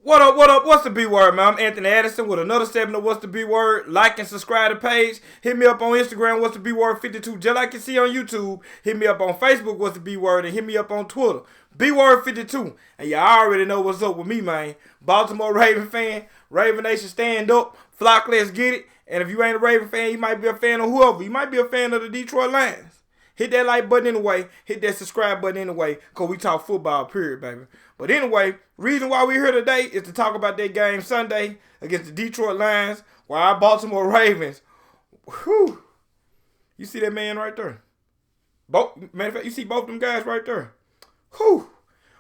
What up, what up? What's the B word, man? I'm Anthony Addison with another segment of What's the B word. Like and subscribe to the page. Hit me up on Instagram, What's the B word 52, just like you see on YouTube. Hit me up on Facebook, What's the B word, and hit me up on Twitter, B word 52. And y'all already know what's up with me, man. Baltimore Raven fan, Raven Nation stand up, flock, let's get it. And if you ain't a Raven fan, you might be a fan of whoever. You might be a fan of the Detroit Lions. Hit that like button anyway. Hit that subscribe button anyway. Because we talk football, period, baby. But anyway, reason why we're here today is to talk about that game Sunday against the Detroit Lions, while our Baltimore Ravens, whew, you see that man right there? Matter of fact, you see both them guys right there. Whew.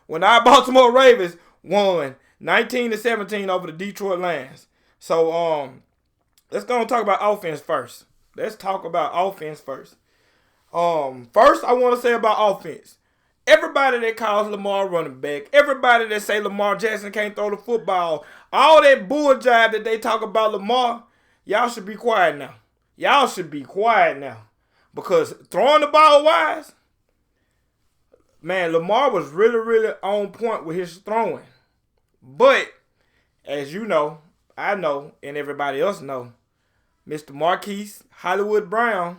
When our Baltimore Ravens won 19-17 over the Detroit Lions. So, let's go and talk about offense first. First, I want to say about offense. Everybody that calls Lamar running back, everybody that say Lamar Jackson can't throw the football, all that bull jive that they talk about Lamar, y'all should be quiet now. Because throwing the ball wise, man, Lamar was really, really on point with his throwing. But, as you know, I know, and everybody else know, Mr. Marquise Hollywood Brown,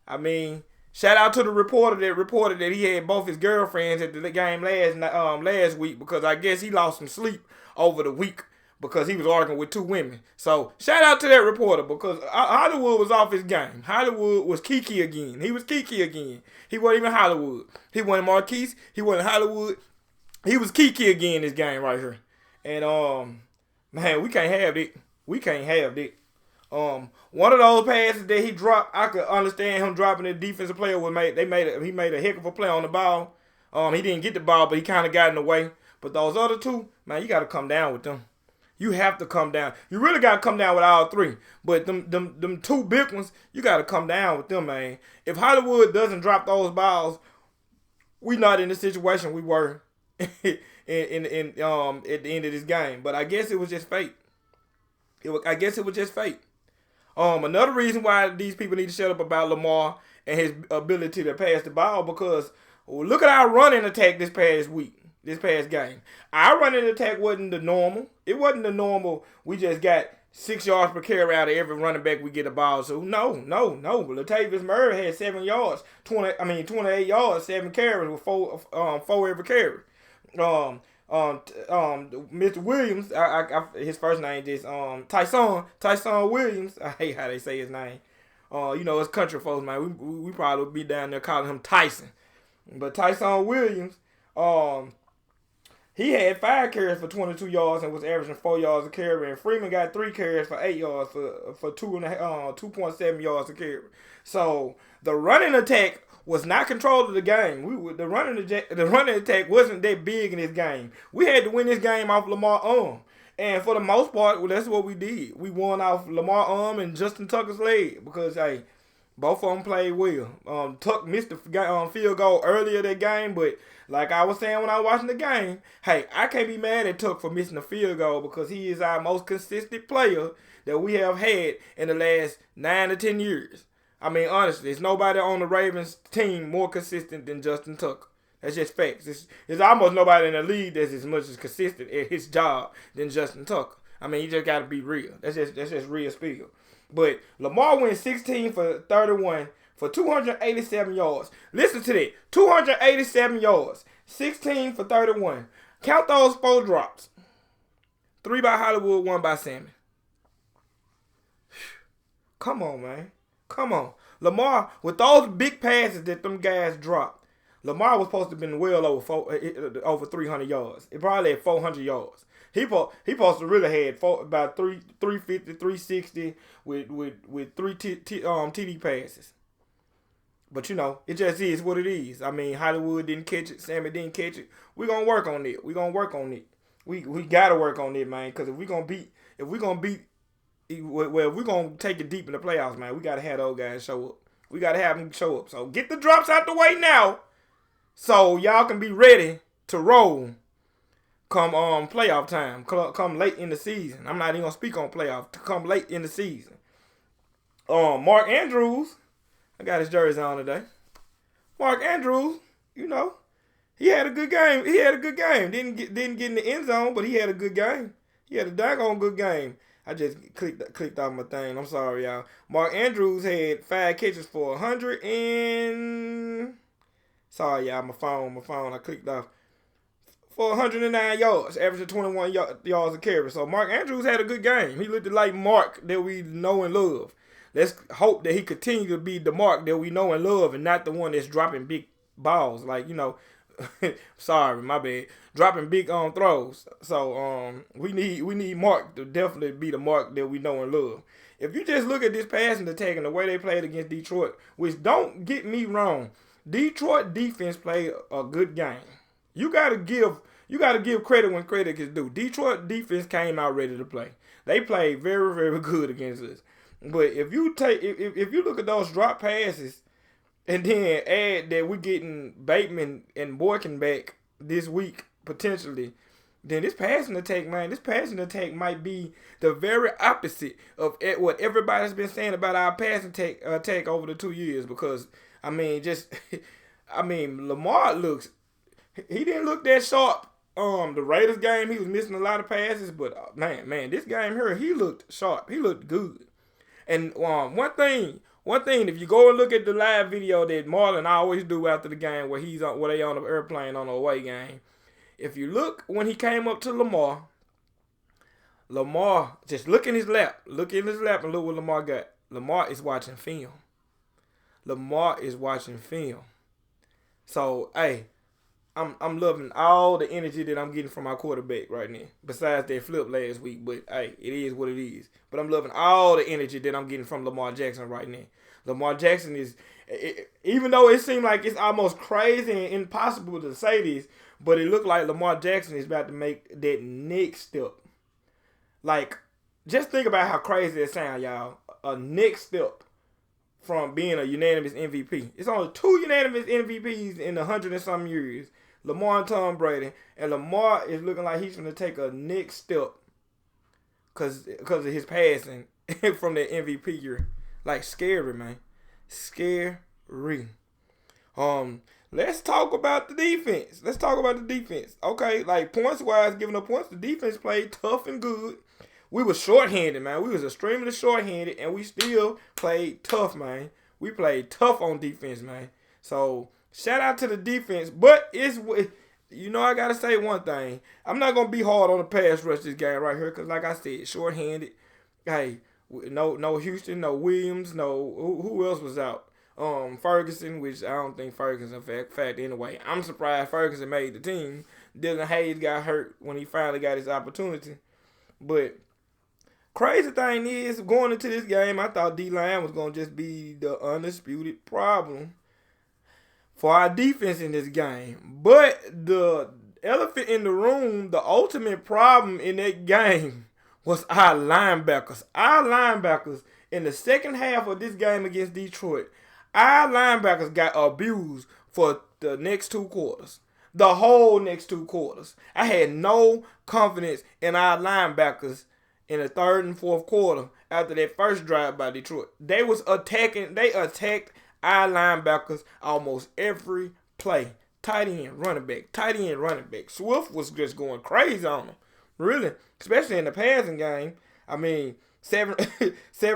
I mean, shout out to the reporter that reported that he had both his girlfriends at the game last week, because I guess he lost some sleep over the week because he was arguing with two women. So shout out to that reporter, because Hollywood was off his game. Hollywood was Kiki again. He was Kiki again. He wasn't even Hollywood. He wasn't Marquise. He wasn't Hollywood. He was Kiki again this game right here. And man, we can't have it. One of those passes that he dropped, I could understand him dropping. The defensive player he made a heck of a play on the ball. He didn't get the ball, but he kind of got in the way. But those other two, man, you got to come down with them. You have to come down. You really got to come down with all three. But them two big ones, you got to come down with them, man. If Hollywood doesn't drop those balls, we not in the situation we were at the end of this game. But I guess it was just fate. Another reason why these people need to shut up about Lamar and his ability to pass the ball, because look at our running attack this past game. Our running attack wasn't the normal. It wasn't the normal. We just got 6 yards per carry out of every running back we get the ball. So no. Latavius Murray had 7 yards, 28 yards, 7 carries with four every carry. Mr. Williams, his first name is Tyson Williams. I hate how they say his name. It's country folks, man. We probably would be down there calling him Tyson. But Tyson Williams, he had 5 carries for 22 yards and was averaging 4 yards a carry. And Freeman got 3 carries for 8 yards for 2.7 yards a carry. So the running attack was not control of the game. The running attack wasn't that big in this game. We had to win this game off Lamar arm. And for the most part, that's what we did. We won off Lamar arm and Justin Tucker's leg, because, hey, both of them played well. Tuck missed the field goal earlier that game, but like I was saying when I was watching the game, hey, I can't be mad at Tuck for missing the field goal, because he is our most consistent player that we have had in the last 9 to 10 years. I mean, honestly, there's nobody on the Ravens team more consistent than Justin Tucker. That's just facts. There's almost nobody in the league that's as much as consistent at his job than Justin Tucker. I mean, you just got to be real. That's just real spiel. But Lamar went 16 for 31 for 287 yards. Listen to that. 287 yards. 16 for 31. Count those 4 drops. 3 by Hollywood, 1 by Sammy. Come on, man. Come on. Lamar, with those big passes that them guys dropped, Lamar was supposed to have been well over 300 yards. It probably had 400 yards. He supposed to really had about 350, 360 with 3 TD passes. But, it just is what it is. I mean, Hollywood didn't catch it. Sammy didn't catch it. We're going to work on it. We got to work on it, man, because if we're going to take it deep in the playoffs, man, we got to have those guys show up. We got to have them show up. So get the drops out the way now, so y'all can be ready to roll come playoff time, come late in the season. I'm not even going to speak on playoff, to come late in the season. Mark Andrews, I got his jersey on today. Mark Andrews, He had a good game. He had a good game. Didn't get in the end zone, but he had a good game. He had a daggone good game. I just clicked off my thing. I'm sorry, y'all. Mark Andrews had 5 catches for 100 and sorry, y'all. My phone. I clicked off for 109 yards, averaging 21 yards a carry. So Mark Andrews had a good game. He looked like Mark that we know and love. Let's hope that he continue to be the Mark that we know and love, and not the one that's dropping big balls. Like, you know, sorry, my bad. Dropping big throws. So we need Mark to definitely be the Mark that we know and love. If you just look at this passing attack and the way they played against Detroit, which, don't get me wrong, Detroit defense played a good game. You gotta give credit when credit is due. Detroit defense came out ready to play. They played very, very good against us. But if you look at those drop passes and then add that we're getting Bateman and Boykin back this week potentially, then this passing attack might be the very opposite of what everybody's been saying about our passing attack over the 2 years. Because Lamar he didn't look that sharp. The Raiders game, he was missing a lot of passes, but man, this game here, he looked sharp. He looked good. And one thing, if you go and look at the live video that Marlon always do after the game, where they on the airplane on the away game, if you look when he came up to Lamar just look in his lap and look what Lamar got. Lamar is watching film. So, hey, I'm loving all the energy that I'm getting from my quarterback right now. Besides that flip last week, but hey, it is what it is. But I'm loving all the energy that I'm getting from Lamar Jackson right now. Lamar Jackson is, even though it seemed like it's almost crazy and impossible to say this, but it looked like Lamar Jackson is about to make that next step. Like, just think about how crazy it sounds, y'all. A next step from being a unanimous MVP. It's only 2 unanimous MVPs in 100 and some years. Lamar and Tom Brady. And Lamar is looking like he's going to take a next step because of his passing from that MVP year. Like, scary, man. Scary. Let's talk about the defense. Okay, like, points-wise, giving up points, the defense played tough and good. We was shorthanded, man. We was extremely shorthanded, and we still played tough, man. We played tough on defense, man. So, shout out to the defense. But I got to say one thing. I'm not going to be hard on the pass rush this game right here because, like I said, shorthanded. Hey, no Houston, no Williams, no who else was out? Ferguson, which I don't think Ferguson fact anyway. I'm surprised Ferguson made the team. Dylan Hayes got hurt when he finally got his opportunity. But crazy thing is, going into this game, I thought D-line was going to just be the undisputed problem for our defense in this game. But the elephant in the room, the ultimate problem in that game was our linebackers. Our linebackers in the second half of this game against Detroit, our linebackers got abused for the next 2 quarters. The whole next 2 quarters. I had no confidence in our linebackers in the third and fourth quarter after that first drive by Detroit. They attacked our linebackers almost every play. Tight end, running back. Swift was just going crazy on them. Really. Especially in the passing game. I mean, 7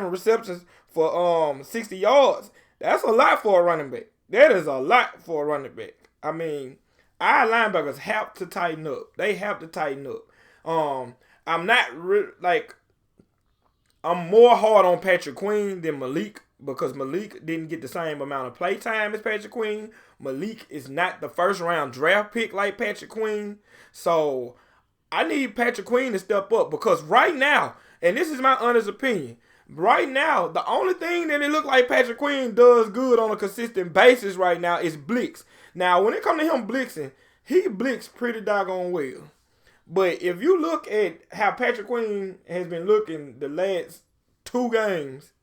receptions for 60 yards. That's a lot for a running back. That is a lot for a running back. I mean, our linebackers have to tighten up. They have to tighten up. I'm more hard on Patrick Queen than Malik because Malik didn't get the same amount of play time as Patrick Queen. Malik is not the first round draft pick like Patrick Queen. So I need Patrick Queen to step up because right now, and this is my honest opinion, right now, the only thing that it look like Patrick Queen does good on a consistent basis right now is blitz. Now, when it comes to him blitzing, he blitzed pretty doggone well. But if you look at how Patrick Queen has been looking the last 2 games,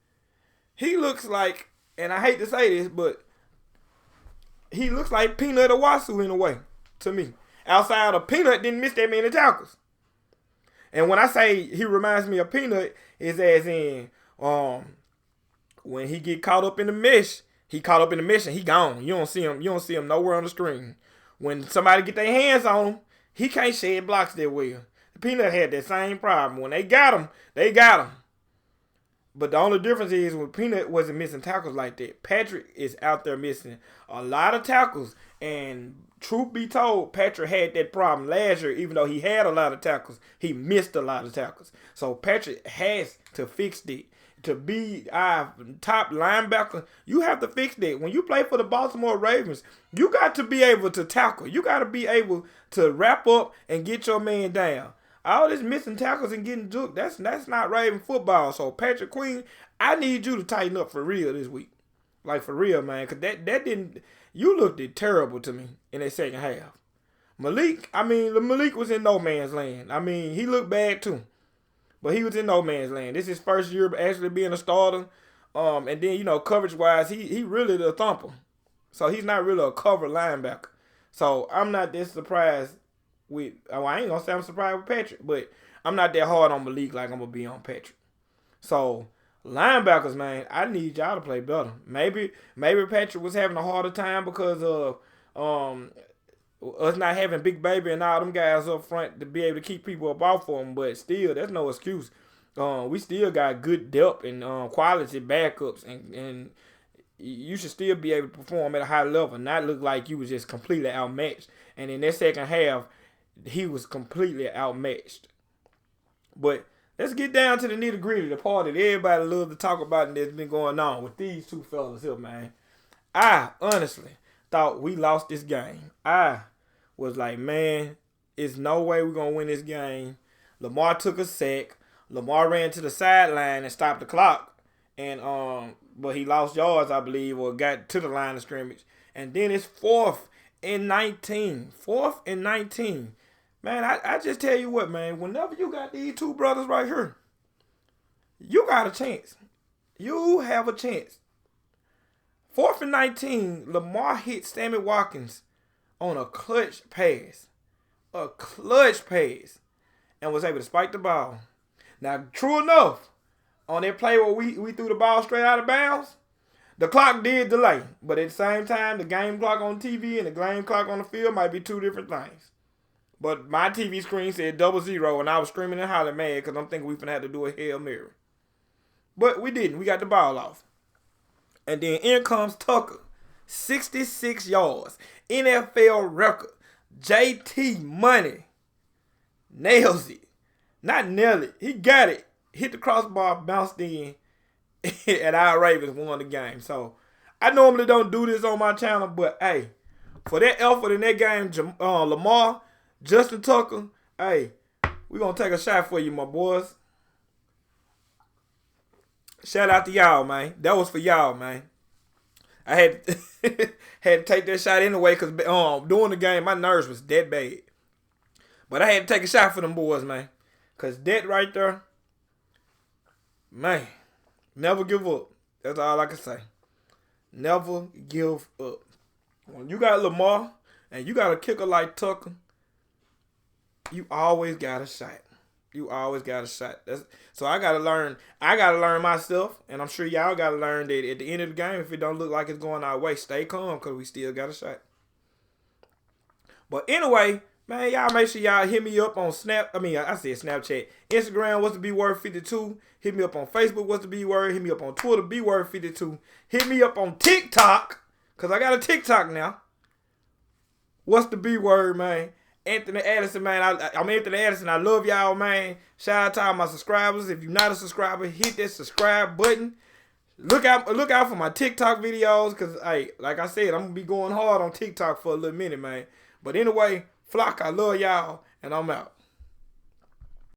he looks like, and I hate to say this, but he looks like Peanut Owasu in a way, to me. Outside of Peanut didn't miss that many tackles. And when I say he reminds me of Peanut, it's as in when he get caught up in the mesh, and he gone. You don't see him nowhere on the screen. when somebody get their hands on him, he can't shed blocks that well. Peanut had that same problem. When they got him, they got him. But the only difference is when Peanut wasn't missing tackles like that, Patrick is out there missing a lot of tackles. And truth be told, Patrick had that problem last year. Even though he had a lot of tackles, he missed a lot of tackles. So Patrick has to fix it. To be our top linebacker, you have to fix that. When you play for the Baltimore Ravens, you got to be able to tackle. You got to be able to wrap up and get your man down. All this missing tackles and getting juked, that's not Raven football. So Patrick Queen, I need you to tighten up for real this week. Like for real, man. Because that didn't, you looked terrible to me in that second half. Malik was in no man's land. I mean, he looked bad too. But he was in no man's land. This is his first year actually being a starter. And then, coverage-wise, he really the thumper. So he's not really a cover linebacker. So I'm not that surprised with, I ain't going to say I'm surprised with Patrick, but I'm not that hard on Malik like I'm going to be on Patrick. So linebackers, man, I need y'all to play better. Maybe Patrick was having a harder time because of us not having Big Baby and all them guys up front to be able to keep people up off for them, but still, that's no excuse. We still got good depth and quality backups, and you should still be able to perform at a high level, not look like you was just completely outmatched. And in that second half, he was completely outmatched. But let's get down to the nitty-gritty, the part that everybody loves to talk about and that's been going on with these two fellas here, man. I honestly thought we lost this game. I was like, man, there's no way we're going to win this game. Lamar took a sack. Lamar ran to the sideline and stopped the clock. And but he lost yards, I believe, or got to the line of scrimmage. And then it's 4th and 19. 4th and 19. Man, I just tell you what, man, whenever you got these two brothers right here, you got a chance. You have a chance. 4th and 19, Lamar hit Sammy Watkins on a clutch pass. A clutch pass. And was able to spike the ball. Now, true enough, on that play where we threw the ball straight out of bounds, the clock did delay. But at the same time, the game clock on TV and the game clock on the field might be two different things. But my TV screen said 00, and I was screaming and hollering mad because I'm thinking we finna have to do a Hail Mary. But we didn't. We got the ball off. And then in comes Tucker. 66 yards. NFL record. JT Money. Nails it. Not nail it. He got it. Hit the crossbar, bounced in, and our Ravens won the game. So, I normally don't do this on my channel, but, hey, for that effort in that game, Lamar, Justin Tucker, hey, we're going to take a shot for you, my boys. Shout out to y'all, man. That was for y'all, man. I had to take that shot anyway because during the game, my nerves was that bad. But I had to take a shot for them boys, man. Because that right there, man, never give up. That's all I can say. Never give up. When you got Lamar and you got a kicker like Tucker, you always got a shot. You always got a shot. So I gotta learn myself, and I'm sure y'all gotta learn that at the end of the game, if it don't look like it's going our way, stay calm because we still got a shot. But anyway, man, y'all make sure y'all hit me up on Snapchat. Instagram, what's the B word 52. Hit me up on Facebook, what's the B word. Hit me up on Twitter, B word 52. Hit me up on TikTok, because I got a TikTok now. What's the B word, man? Anthony Addison, man. I'm Anthony Addison. I love y'all, man. Shout out to all my subscribers. If you're not a subscriber, hit that subscribe button. Look out for my TikTok videos, because, hey, like I said, I'm going to be going hard on TikTok for a little minute, man. But anyway, Flock, I love y'all, and I'm out.